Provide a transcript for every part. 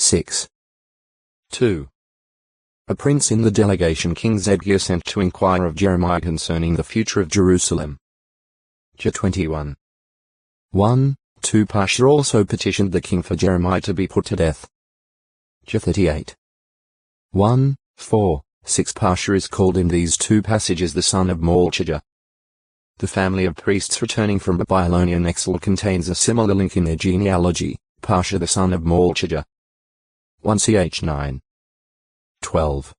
6. 2. A prince in the delegation King Zedekiah sent to inquire of Jeremiah concerning the future of Jerusalem. J 21. 1. 2. Pasha also petitioned the king for Jeremiah to be put to death. J 38. 1, 4, 6. Pasha is called in these two passages the son of Malchijah. The family of priests returning from Babylonian exile contains a similar link in their genealogy, Pasha the son of Malchijah. 1 ch 9. 12.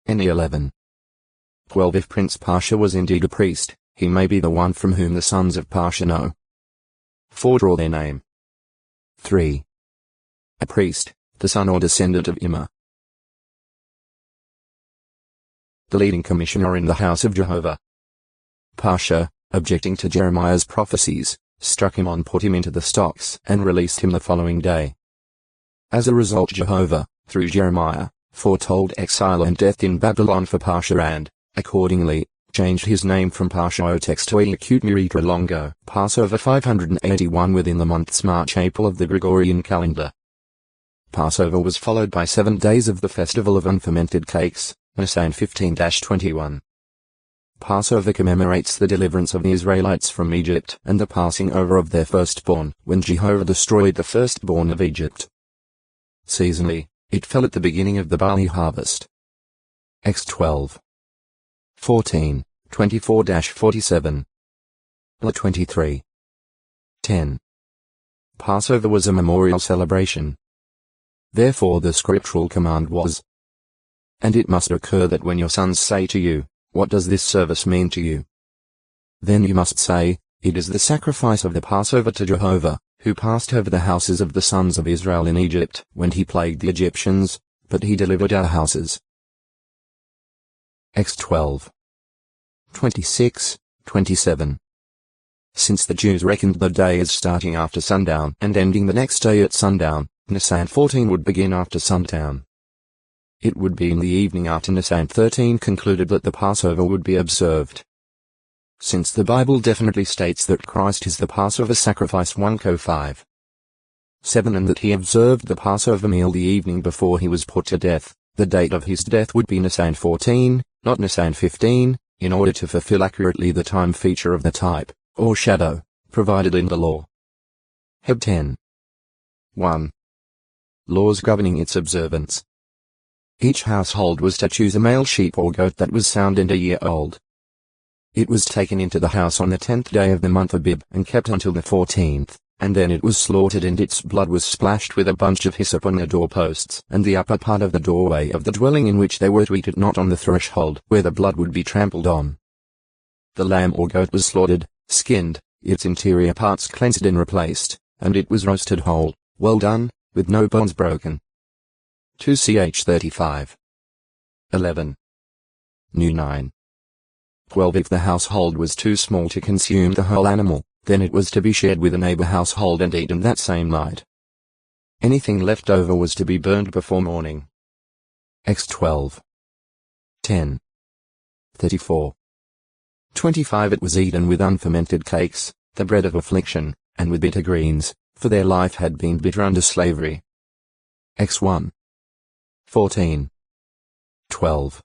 Any 11. 12. If Prince Pasha was indeed a priest, he may be the one from whom the sons of Pasha know. 4. Draw their name. 3. A priest, the son or descendant of Immer. The leading commissioner in the house of Jehovah. Pasha, objecting to Jeremiah's prophecies, struck him on, put him into the stocks, and released him the following day. As a result, Jehovah, through Jeremiah, foretold exile and death in Babylon for Pasha and, accordingly, changed his name from Pasha Otex to Acute Miritra Longo. Passover 581 within the months March-April of the Gregorian calendar. Passover was followed by 7 days of the Festival of Unfermented Cakes, Nisan 15-21. Passover commemorates the deliverance of the Israelites from Egypt and the passing over of their firstborn, when Jehovah destroyed the firstborn of Egypt. Seasonally, it fell at the beginning of the barley harvest. X 12. 14, 24-47. La 23. 10. Passover was a memorial celebration. Therefore the scriptural command was, and it must occur that when your sons say to you, what does this service mean to you? Then you must say, it is the sacrifice of the Passover to Jehovah, who passed over the houses of the sons of Israel in Egypt when he plagued the Egyptians, but he delivered our houses. X 12. 26, 27. Since the Jews reckoned the day as starting after sundown and ending the next day at sundown, Nisan 14 would begin after sundown. It would be in the evening after Nisan 13 concluded that the Passover would be observed. Since the Bible definitely states that Christ is the Passover sacrifice 1 Co 5. 7 and that he observed the Passover meal the evening before he was put to death, the date of his death would be Nisan 14, not Nisan 15, in order to fulfill accurately the time feature of the type, or shadow, provided in the law. Heb 10. 1. Laws governing its observance. Each household was to choose a male sheep or goat that was sound and a year old. It was taken into the house on the 10th day of the month Abib and kept until the 14th, and then it was slaughtered and its blood was splashed with a bunch of hyssop on the doorposts and the upper part of the doorway of the dwelling in which they were to eat it, not on the threshold where the blood would be trampled on. The lamb or goat was slaughtered, skinned, its interior parts cleansed and replaced, and it was roasted whole, well done, with no bones broken. 2 ch 35. 11. New 9. 12. If the household was too small to consume the whole animal, then it was to be shared with a neighbor household and eaten that same night. Anything left over was to be burned before morning. X 12. 10. 34. 25. It was eaten with unfermented cakes, the bread of affliction, and with bitter greens, for their life had been bitter under slavery. X 1. 14. 12.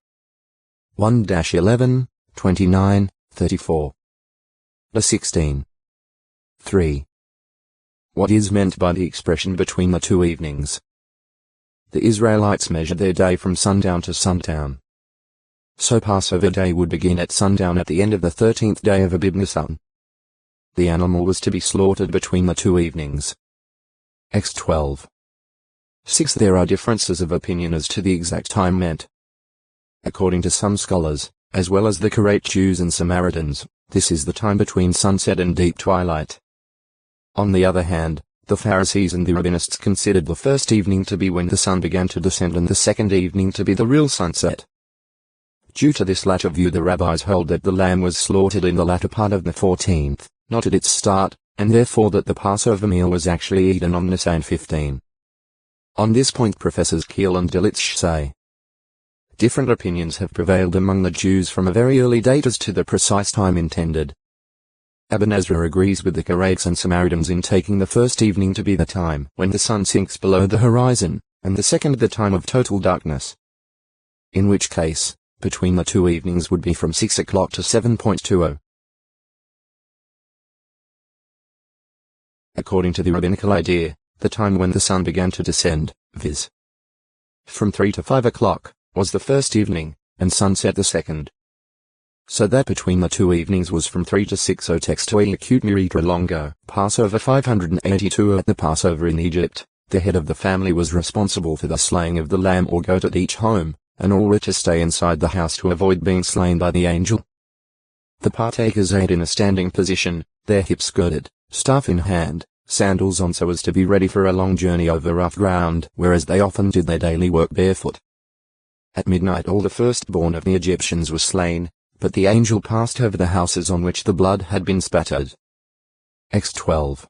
1-11, 29, 34. La 16. 3. What is meant by the expression between the two evenings? The Israelites measured their day from sundown to sundown. So Passover day would begin at sundown at the end of the 13th day of Abib Nisan. The animal was to be slaughtered between the two evenings. X 12. 6. There are differences of opinion as to the exact time meant. According to some scholars, as well as the correct Jews and Samaritans, this is the time between sunset and deep twilight. On the other hand, the Pharisees and the Rabbinists considered the first evening to be when the sun began to descend and the second evening to be the real sunset. Due to this latter view, the rabbis hold that the lamb was slaughtered in the latter part of the 14th, not at its start, and therefore that the Passover meal was actually eaten on Nisan 15. On this point Professors Kiel and Delitzsch say, different opinions have prevailed among the Jews from a very early date as to the precise time intended. Aben Ezra agrees with the Karaites and Samaritans in taking the first evening to be the time when the sun sinks below the horizon, and the second the time of total darkness. In which case, between the two evenings would be from 6 o'clock to 7:20. According to the rabbinical idea, the time when the sun began to descend, viz. from 3 to 5 o'clock, was the first evening, and sunset the second. So that between the two evenings was from 3 to 6 o textoi acute miritra longo. Passover 582. At the Passover in Egypt, the head of the family was responsible for the slaying of the lamb or goat at each home, and all were to stay inside the house to avoid being slain by the angel. The partakers ate in a standing position, their hips girded, staff in hand, sandals on so as to be ready for a long journey over rough ground, whereas they often did their daily work barefoot. At midnight all the firstborn of the Egyptians were slain, but the angel passed over the houses on which the blood had been spattered. X 12.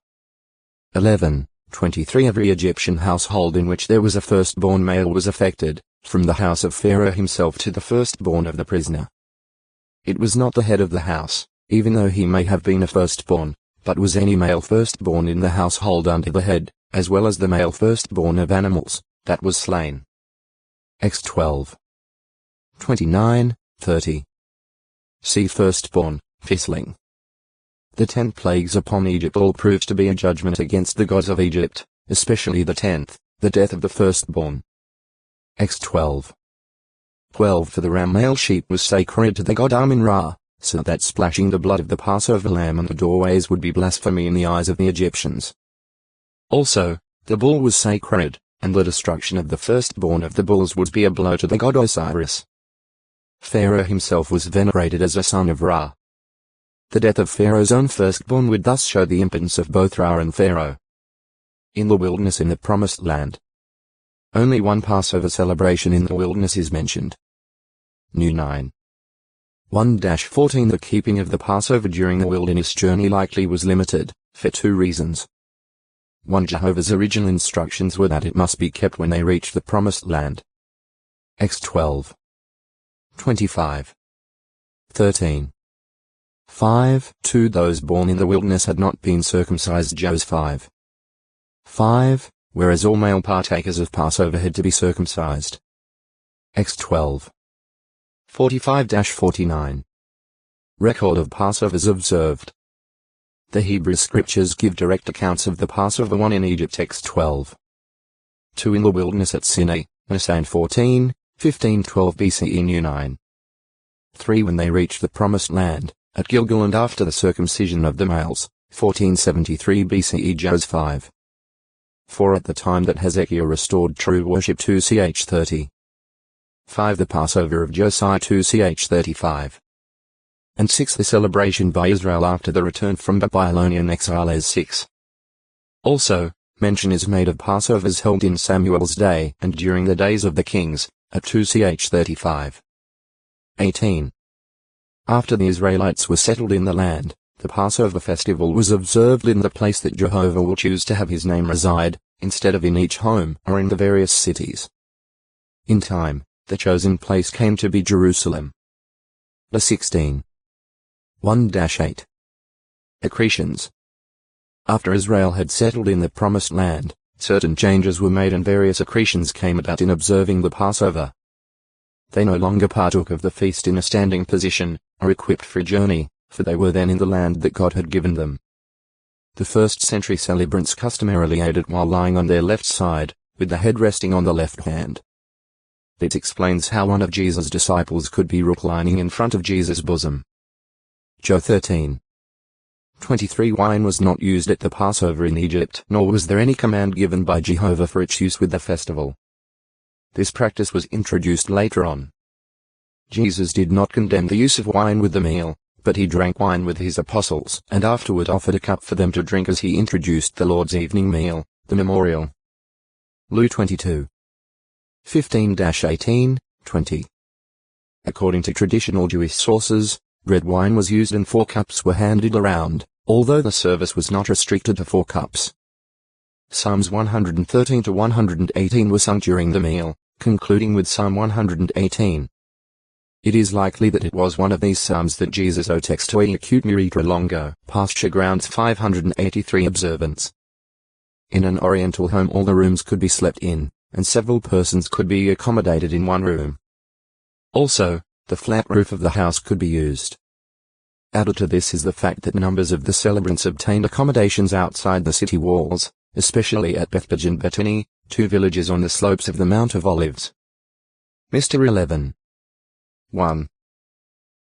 11. 23. Every Egyptian household in which there was a firstborn male was affected, from the house of Pharaoh himself to the firstborn of the prisoner. It was not the head of the house, even though he may have been a firstborn, but was any male firstborn in the household under the head, as well as the male firstborn of animals, that was slain. X 12. 29, 30. See firstborn, Fisling. The 10 plagues upon Egypt all proved to be a judgment against the gods of Egypt, especially the 10th, the death of the firstborn. X 12. 12. For the ram male sheep was sacred to the god Amun-Ra, so that splashing the blood of the Passover lamb on the doorways would be blasphemy in the eyes of the Egyptians. Also, the bull was sacred, and the destruction of the firstborn of the bulls would be a blow to the god Osiris. Pharaoh himself was venerated as a son of Ra. The death of Pharaoh's own firstborn would thus show the impotence of both Ra and Pharaoh. In the wilderness in the Promised Land. Only one Passover celebration in the wilderness is mentioned. New 9. 1-14. The keeping of the Passover during the wilderness journey likely was limited, for two reasons. 1. Jehovah's original instructions were that it must be kept when they reached the Promised Land. X 12. 25. 13. 5. 2. Those born in the wilderness had not been circumcised. Jos 5. 5. Whereas all male partakers of Passover had to be circumcised. X 12. 45-49. Record of Passovers observed. The Hebrew scriptures give direct accounts of the Passover 1 in Egypt. X 12. 2 in the wilderness at Sinai, Nisan 14, 1512 BCE. New 9. 3 when they reached the Promised Land, at Gilgal and after the circumcision of the males, 1473 BCE. Jos 5. 4 at the time that Hezekiah restored true worship. 2 ch 30. 5 the Passover of Josiah. 2 ch 35. And 6 the celebration by Israel after the return from Babylonian exile. As 6. Also, mention is made of Passovers held in Samuel's day and during the days of the kings, at 2 ch 35. 18. After the Israelites were settled in the land, the Passover festival was observed in the place that Jehovah will choose to have his name reside, instead of in each home or in the various cities. In time, the chosen place came to be Jerusalem. The 16. 1-8. Accretions. After Israel had settled in the Promised Land, certain changes were made and various accretions came about in observing the Passover. They no longer partook of the feast in a standing position, or equipped for a journey, for they were then in the land that God had given them. The first-century celebrants customarily ate it while lying on their left side, with the head resting on the left hand. This explains how one of Jesus' disciples could be reclining in front of Jesus' bosom. Joe 13. 23 Wine was not used at the Passover in Egypt, nor was there any command given by Jehovah for its use with the festival. This practice was introduced later on. Jesus did not condemn the use of wine with the meal, but he drank wine with his apostles and afterward offered a cup for them to drink as he introduced the Lord's evening meal, the memorial. Luke 22. 15-18, 20. According to traditional Jewish sources, red wine was used and 4 cups were handed around, although the service was not restricted to 4 cups. Psalms 113-118 were sung during the meal, concluding with Psalm 118. It is likely that it was one of these psalms that Jesus o textoi acute miritra longo, pasture grounds 583 observance. In an Oriental home all the rooms could be slept in, and several persons could be accommodated in one room. Also, the flat roof of the house could be used. Added to this is the fact that numbers of the celebrants obtained accommodations outside the city walls, especially at Bethphage and Bethany, two villages on the slopes of the Mount of Olives. Mr. 11. 1.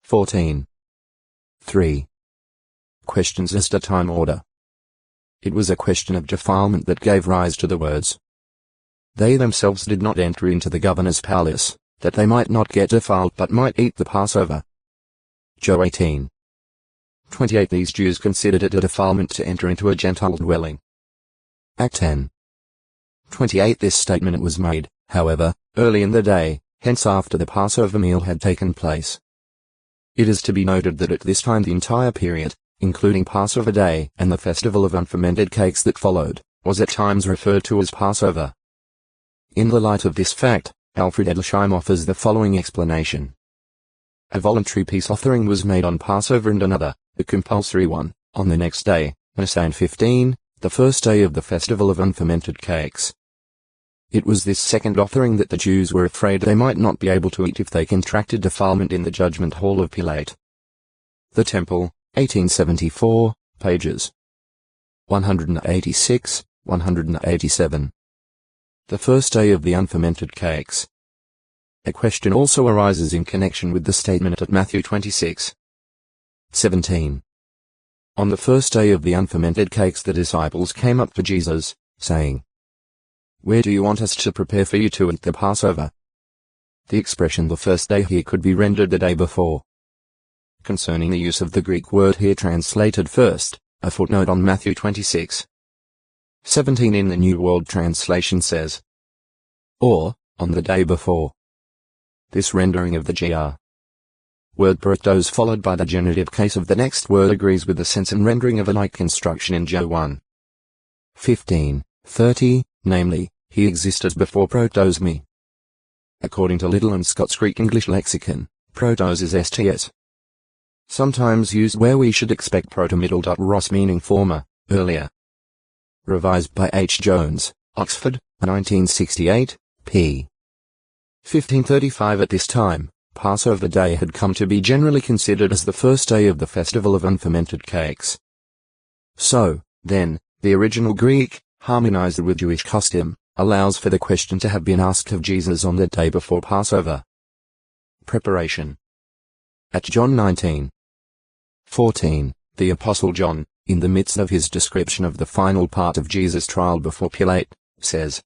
14. 3. Questions as to time order. It was a question of defilement that gave rise to the words. They themselves did not enter into the governor's palace, that they might not get defiled but might eat the Passover. Joe 18. 28. These Jews considered it a defilement to enter into a Gentile dwelling. Act 10. 28. This statement was made, however, early in the day, hence after the Passover meal had taken place. It is to be noted that at this time the entire period, including Passover Day and the festival of unfermented cakes that followed, was at times referred to as Passover. In the light of this fact, Alfred Edelsheim offers the following explanation. A voluntary peace offering was made on Passover and another, the compulsory one, on the next day, Nisan 15, the first day of the festival of unfermented cakes. It was this second offering that the Jews were afraid they might not be able to eat if they contracted defilement in the judgment hall of Pilate. The Temple, 1874, pages 186, 187. The first day of the unfermented cakes. A question also arises in connection with the statement at Matthew 26. 17. On the first day of the unfermented cakes the disciples came up to Jesus, saying, "Where do you want us to prepare for you to eat the Passover?" The expression the first day here could be rendered the day before. Concerning the use of the Greek word here translated first, a footnote on Matthew 26. 17 in the New World Translation says, or, on the day before. This rendering of the gr. word protos followed by the genitive case of the next word agrees with the sense and rendering of a like construction in Joe 1. 15, 30, namely, he existed before protos me. According to Liddell and Scott's Greek English lexicon, protos is sts. Sometimes used where we should expect proto-middle.ros meaning former, earlier. Revised by H. Jones, Oxford, 1968, p. 1535. At this time, Passover Day had come to be generally considered as the first day of the festival of unfermented cakes. So, then, the original Greek, harmonized with Jewish custom, allows for the question to have been asked of Jesus on the day before Passover. Preparation. At John 19. 14, the Apostle John, in the midst of his description of the final part of Jesus' trial before Pilate, says,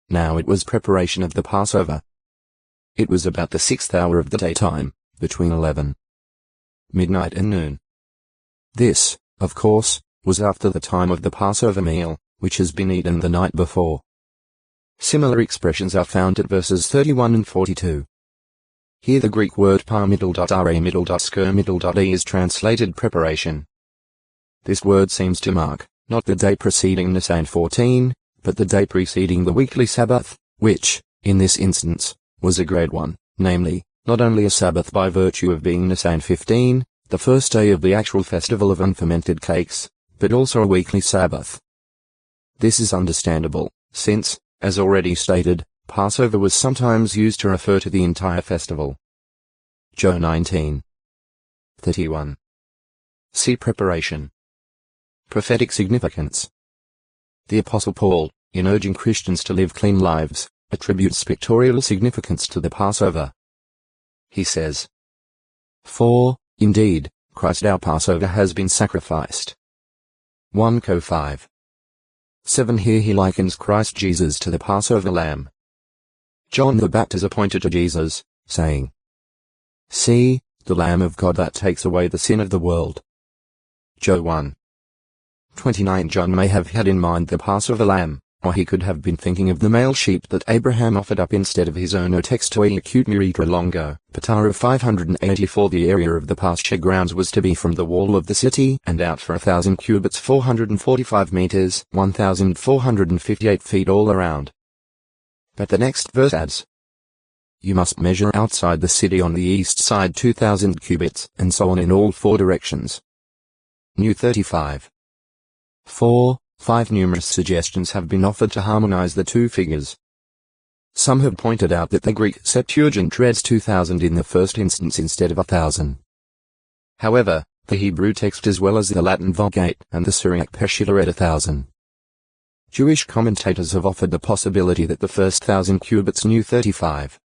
"Now it was preparation of the Passover. It was about the 6th hour of the daytime, between 11 midnight and noon." This, of course, was after the time of the Passover meal, which has been eaten the night before. Similar expressions are found at verses 31 and 42. Here the Greek word par-middle.ra-middle.sker-middle.e is translated preparation. This word seems to mark, not the day preceding Nisan 14, but the day preceding the weekly Sabbath, which, in this instance, was a great one, namely, not only a Sabbath by virtue of being Nisan 15, the first day of the actual festival of unfermented cakes, but also a weekly Sabbath. This is understandable, since, as already stated, Passover was sometimes used to refer to the entire festival. Joe 19. 31. See preparation. Prophetic significance. The Apostle Paul, in urging Christians to live clean lives, attributes pictorial significance to the Passover. He says, "For, indeed, Christ our Passover has been sacrificed." 1 Co 5. 7. Here he likens Christ Jesus to the Passover lamb. John the Baptist pointed to Jesus, saying, "See, the Lamb of God that takes away the sin of the world." Joe 1. 29. John may have had in mind the Passover lamb, or he could have been thinking of the male sheep that Abraham offered up instead of his own. O textoi acute muritra longo, Patara 584. The area of the pasture grounds was to be from the wall of the city and out for 1,000 cubits 445 meters, 1,458 feet all around. But the next verse adds, "You must measure outside the city on the east side 2,000 cubits, and so on in all 4 directions." New 35. 4, 5. Numerous suggestions have been offered to harmonize the two figures. Some have pointed out that the Greek Septuagint reads 2000 in the first instance instead of 1000. However, the Hebrew text as well as the Latin Vulgate and the Syriac Peshitta read 1000. Jewish commentators have offered the possibility that the first 1000 cubits knew 35.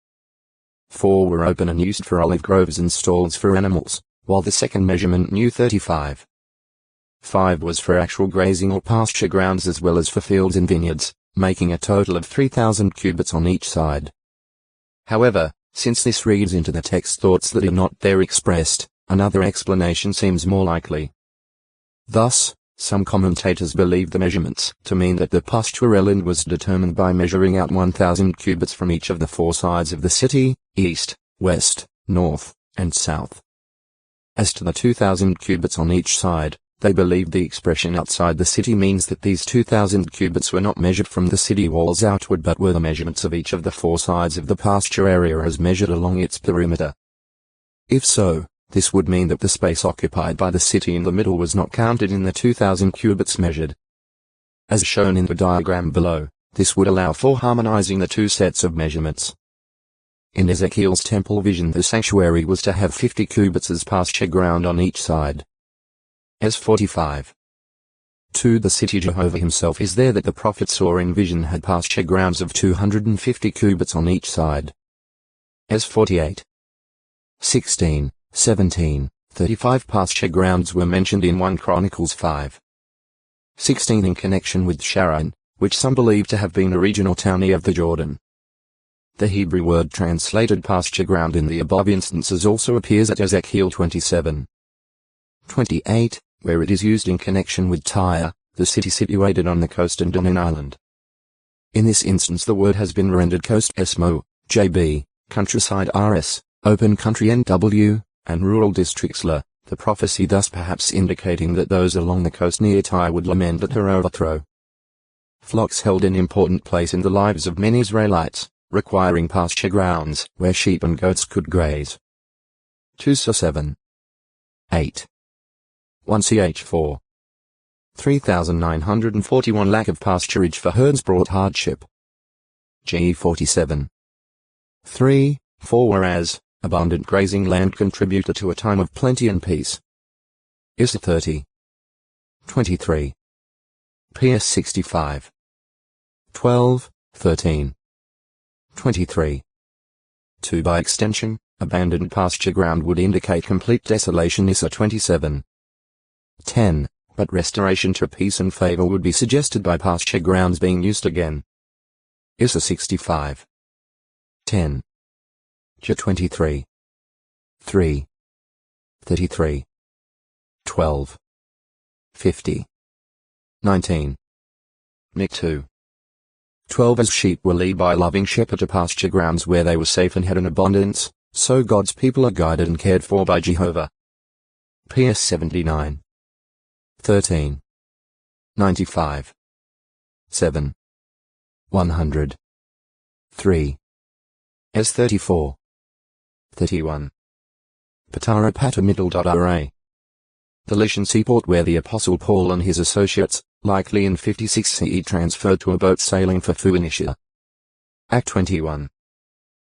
4 were open and used for olive groves and stalls for animals, while the second measurement knew 35. 5 was for actual grazing or pasture grounds as well as for fields and vineyards, making a total of 3000 cubits on each side. However, since this reads into the text thoughts that are not there expressed, another explanation seems more likely. Thus, some commentators believe the measurements to mean that the pastoral land was determined by measuring out 1000 cubits from each of the 4 sides of the city, east, west, north, and south. As to the 2000 cubits on each side, they believe the expression outside the city means that these 2000 cubits were not measured from the city walls outward but were the measurements of each of the 4 sides of the pasture area as measured along its perimeter. If so, this would mean that the space occupied by the city in the middle was not counted in the 2000 cubits measured. As shown in the diagram below, this would allow for harmonizing the 2 sets of measurements. In Ezekiel's temple vision the sanctuary was to have 50 cubits as pasture ground on each side. As 45. 2. The city Jehovah himself is there that the prophet saw in vision had pasture grounds of 250 cubits on each side. As 48. 16, 17, 35 pasture grounds were mentioned in 1 Chronicles 5. 16 in connection with Sharon, which some believe to have been a regional town near the Jordan. The Hebrew word translated pasture ground in the above instances also appears at Ezekiel 27. 28, where it is used in connection with Tyre, the city situated on the coast and on an island. In this instance the word has been rendered coast SMO, JB, countryside RS, open country NW, and rural districts LA, the prophecy thus perhaps indicating that those along the coast near Tyre would lament at her overthrow. Flocks held an important place in the lives of many Israelites, requiring pasture grounds where sheep and goats could graze. 2 7. 8. 1 ch 4. 3,941 lack of pasturage for herds brought hardship. G 47. 3, 4 whereas, abundant grazing land contributed to a time of plenty and peace. Is 30. 23. PS 65. 12, 13. 23. 2 by extension, abandoned pasture ground would indicate complete desolation. Is 27. 10, but restoration to peace and favor would be suggested by pasture grounds being used again. Is 65. 10. J 23. 3. 33. 12. 50. 19. Nick 2. 12 as sheep were led by a loving shepherd to pasture grounds where they were safe and had an abundance, so God's people are guided and cared for by Jehovah. PS 79. 13. 95. 7. 100. 3. S 34. 31. Patara Pata Middle.ra. The Lycian seaport where the Apostle Paul and his associates, likely in 56 CE, transferred to a boat sailing for Phoenicia. Act 21.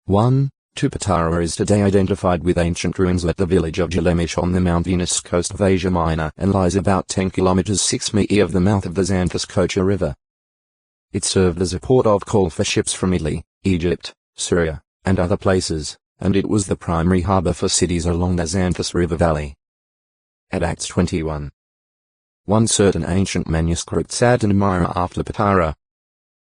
1. 2 Patara is today identified with ancient ruins at the village of Jelemish on the Mount Venus coast of Asia Minor and lies about 10 kilometers 6 mi of the mouth of the Xanthus-Kocha River. It served as a port of call for ships from Italy, Egypt, Syria, and other places, and it was the primary harbor for cities along the Xanthus River Valley. At Acts 21. 1 certain ancient manuscripts add an Myra after Patara.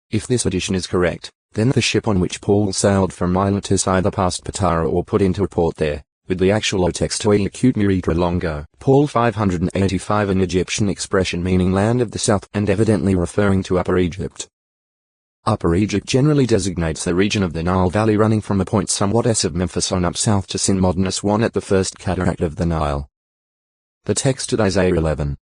If this addition is correct, then the ship on which Paul sailed from Miletus either passed Patara or put into a port there, with the actual text to acute Miritra Longo, Paul 585, an Egyptian expression meaning land of the south and evidently referring to Upper Egypt. Upper Egypt generally designates the region of the Nile Valley running from a point somewhat east of Memphis on up south to Sin modern Aswan at the first cataract of the Nile. The text at Isaiah 11.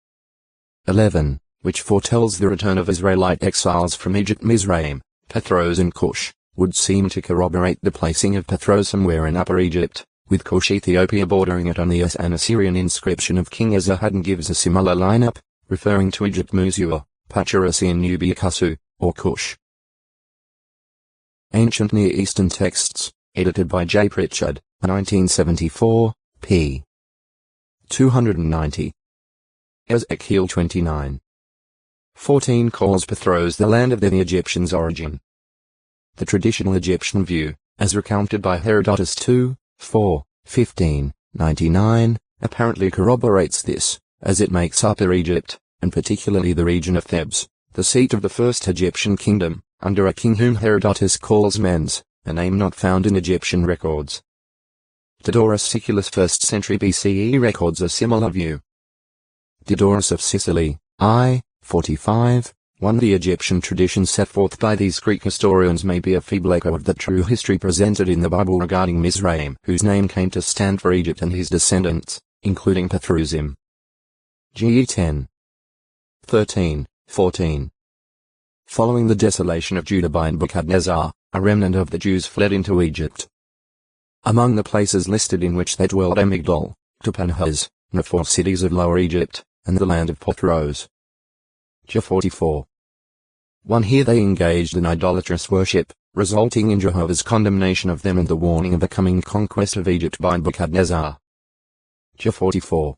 11, which foretells the return of Israelite exiles from Egypt, Mizraim, Pathros and Cush, would seem to corroborate the placing of Pathros somewhere in Upper Egypt, with Cush Ethiopia bordering it on the an Assyrian inscription of King Esarhaddon gives a similar lineup, referring to Egypt Musur, Pachyrusi and Nubia Kusu, or Cush. Ancient Near Eastern Texts, edited by J. Pritchard, 1974, p. 290. Ezekiel 29. 14 calls Pathros the land of the Egyptians' origin. The traditional Egyptian view, as recounted by Herodotus 2, 4, 15, 99, apparently corroborates this, as it makes Upper Egypt, and particularly the region of Thebes, the seat of the first Egyptian kingdom, under a king whom Herodotus calls Mens, a name not found in Egyptian records. Diodorus Siculus 1st century BCE records a similar view. Diodorus of Sicily, I, 45, 1. The Egyptian tradition set forth by these Greek historians may be a feeble echo of the true history presented in the Bible regarding Mizraim, whose name came to stand for Egypt and his descendants, including Pathrusim. GE 10. 13, 14. Following the desolation of Judah by Nebuchadnezzar, a remnant of the Jews fled into Egypt. Among the places listed in which they dwelled Migdol, Tapanhes, the 4 cities of Lower Egypt, and the land of Pathros. J 44. 1. Here they engaged in idolatrous worship, resulting in Jehovah's condemnation of them and the warning of the coming conquest of Egypt by Nebuchadnezzar. J 44.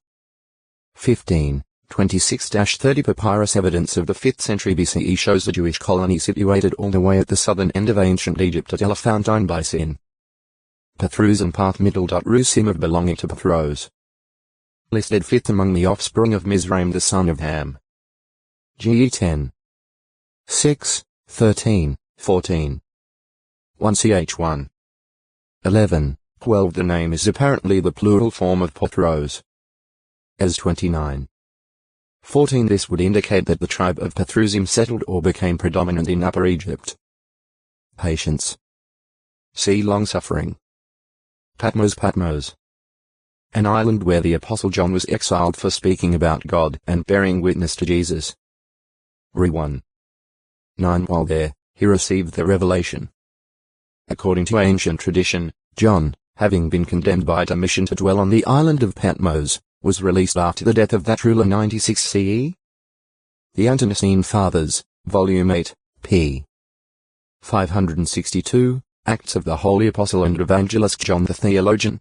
15. 26-30 Papyrus evidence of the 5th century BCE shows a Jewish colony situated all the way at the southern end of ancient Egypt at Elephantine Basin. Pathrus and Path Middle. Rusim of belonging to Pathros. Listed 5th among the offspring of Mizraim the son of Ham. GE 10. 6, 13, 14. 1 ch 1. 11, 12 The name is apparently the plural form of Pathros. As 29. 14 This would indicate that the tribe of Pathrusim settled or became predominant in Upper Egypt. Patience. See long-suffering. Patmos. An island where the Apostle John was exiled for speaking about God and bearing witness to Jesus. Re 1. 9 While there, he received the revelation. According to ancient tradition, John, having been condemned by Domitian to dwell on the island of Patmos, was released after the death of that ruler 96 CE. The Antonicene Fathers, Volume 8, p. 562, Acts of the Holy Apostle and Evangelist John the Theologian.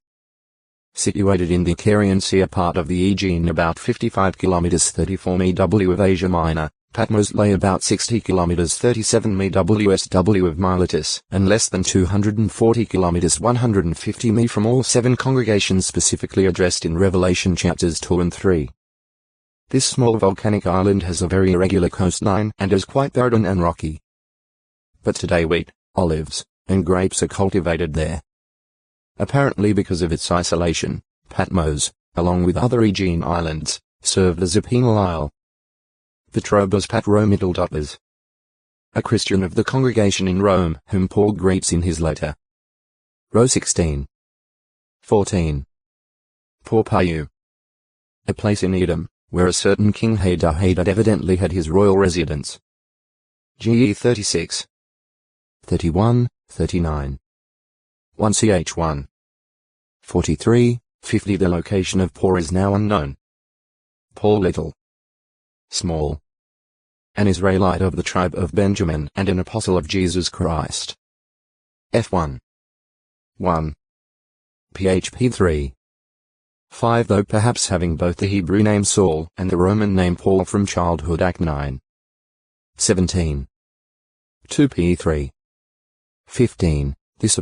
Situated in the Carian Sea, part of the Aegean, about 55 km 34 MW of Asia Minor, Patmos lay about 60 km 37 MW SW of Miletus, and less than 240 km 150 mi from all 7 congregations specifically addressed in Revelation chapters 2 and 3. This small volcanic island has a very irregular coastline and is quite barren and rocky. But today wheat, olives, and grapes are cultivated there. Apparently because of its isolation, Patmos, along with other Aegean islands, served as a penal isle. Petrobus Patromidal. A Christian of the congregation in Rome, whom Paul greets in his letter. Row 16. 14. Porpayu. A place in Edom, where a certain King Hadad evidently had his royal residence. GE 36. 31, 39. 1 ch 1. 43, 50 The location of Por is now unknown. Paul Little. Small. An Israelite of the tribe of Benjamin and an apostle of Jesus Christ. F1. 1. PHP 3. 5 Though perhaps having both the Hebrew name Saul and the Roman name Paul from childhood. Act 9. 17. 2 P3. 15. This